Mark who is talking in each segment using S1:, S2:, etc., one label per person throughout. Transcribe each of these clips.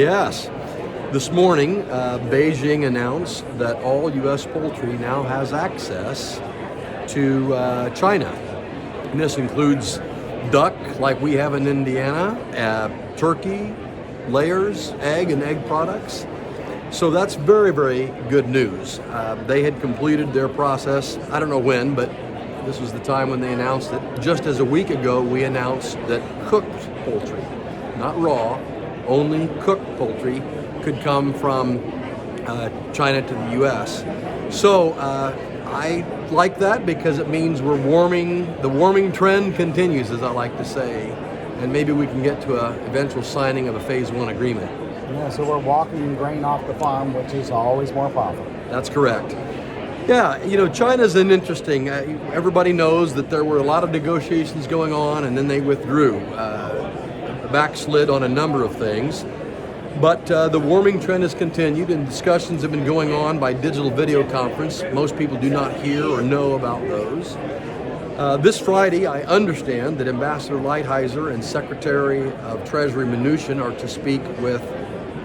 S1: Yes. This morning, Beijing announced that all U.S. poultry now has access to China. And this includes duck, like we have in Indiana, turkey, layers, egg, and egg products. So that's very, very good news. They had completed their process, I don't know when, but this was the time when they announced it. Just as a week ago, we announced that cooked poultry, not raw, only cooked poultry, could come from China to the U.S. So I like that because it means we're warming. The warming trend continues, as I like to say, and maybe we can get to an eventual signing of a Phase 1 agreement.
S2: Yeah, so we're walking grain off the farm, which is always more profitable.
S1: That's correct. Yeah, China's an interesting, everybody knows that there were a lot of negotiations going on and then they withdrew, backslid on a number of things. But the warming trend has continued and discussions have been going on by digital video conference. Most people do not hear or know about those. This Friday, I understand that Ambassador Lighthizer and Secretary of Treasury Mnuchin are to speak with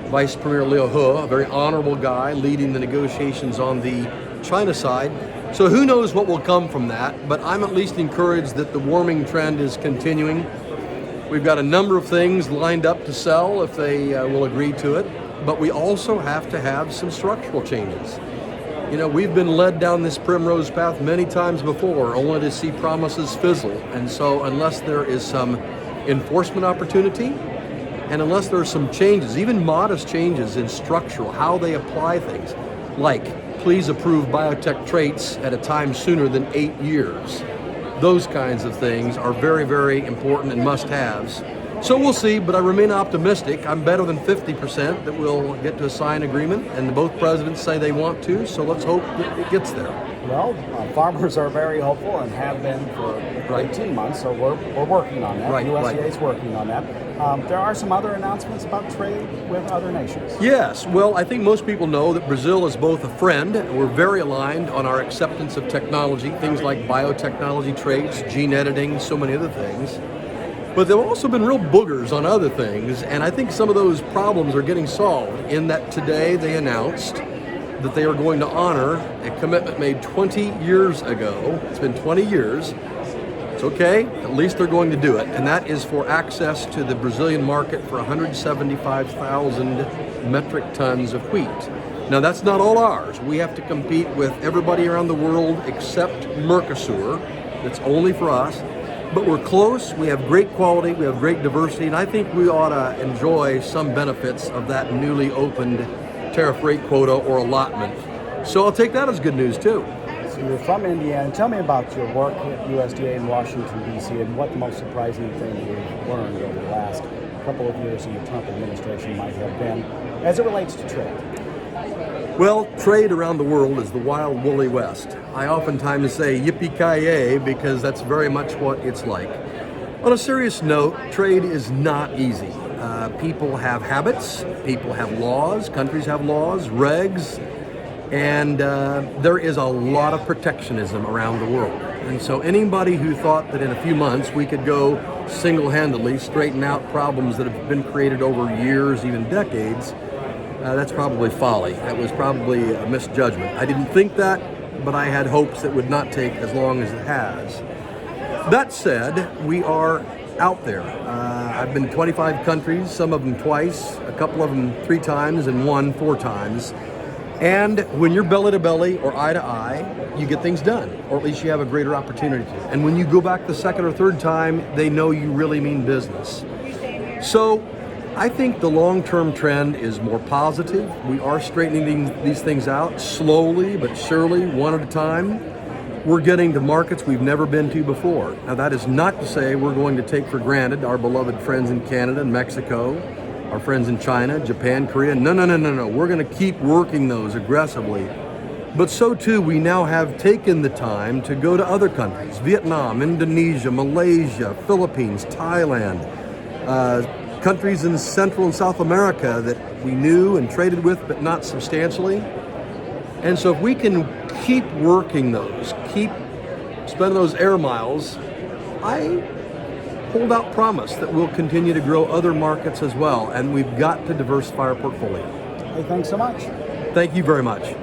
S1: Vice Premier Liu He, a very honorable guy leading the negotiations on the China side. So who knows what will come from that, but I'm at least encouraged that the warming trend is continuing. We've got a number of things lined up to sell if they will agree to it, but we also have to have some structural changes. We've been led down this primrose path many times before, only to see promises fizzle. And so unless there is some enforcement opportunity, and unless there are some changes, even modest changes in structural, how they apply things, like please approve biotech traits at a time sooner than 8 years. Those kinds of things are very, very important and must-haves. So we'll see, but I remain optimistic. I'm better than 50% that we'll get to a signed agreement, and both presidents say they want to, so let's hope that it gets there.
S2: Well, farmers are very hopeful and have been for 18 months, so we're working on that. USDA is working on that. There are some other announcements about trade with other nations.
S1: Yes, well, I think most people know that Brazil is both a friend. We're very aligned on our acceptance of technology, things like biotechnology traits, gene editing, so many other things. But there have also been real boogers on other things, and I think some of those problems are getting solved in that today they announced that they are going to honor a commitment made 20 years ago. It's been 20 years. It's okay, at least they're going to do it, and that is for access to the Brazilian market for 175,000 metric tons of wheat. Now that's not all ours. We have to compete with everybody around the world except Mercosur. That's only for us. But we're close, we have great quality, we have great diversity, and I think we ought to enjoy some benefits of that newly opened tariff rate quota or allotment. So I'll take that as good news too.
S2: So you're from Indiana. Tell me about your work at USDA in Washington, D.C., and what the most surprising thing you've learned over the last couple of years in the Trump administration might have been as it relates to trade.
S1: Well, trade around the world is the wild woolly west. I oftentimes say yippee-ki-yay because that's very much what it's like. On a serious note, trade is not easy. People have habits, people have laws, countries have laws, regs, and there is a lot of protectionism around the world. And so anybody who thought that in a few months we could go single-handedly straighten out problems that have been created over years, even decades, that's probably folly. That was probably a misjudgment. I didn't think that, but I had hopes it would not take as long as it has. That said, we are out there. I've been to 25 countries, some of them twice, a couple of them 3 times, and one 4 times. And when you're belly to belly or eye to eye, you get things done, or at least you have a greater opportunity to. And when you go back the 2nd or 3rd time, they know you really mean business. So I think the long-term trend is more positive. We are straightening these things out slowly but surely, one at a time. We're getting to markets we've never been to before. Now that is not to say we're going to take for granted our beloved friends in Canada and Mexico, our friends in China, Japan, Korea. No. We're going to keep working those aggressively. But so too, we now have taken the time to go to other countries, Vietnam, Indonesia, Malaysia, Philippines, Thailand, countries in Central and South America that we knew and traded with, but not substantially. And so if we can keep working those, keep spending those air miles, holdout promise that we'll continue to grow other markets as well, and we've got to diversify our portfolio.
S2: Hey, thanks so much.
S1: Thank you very much.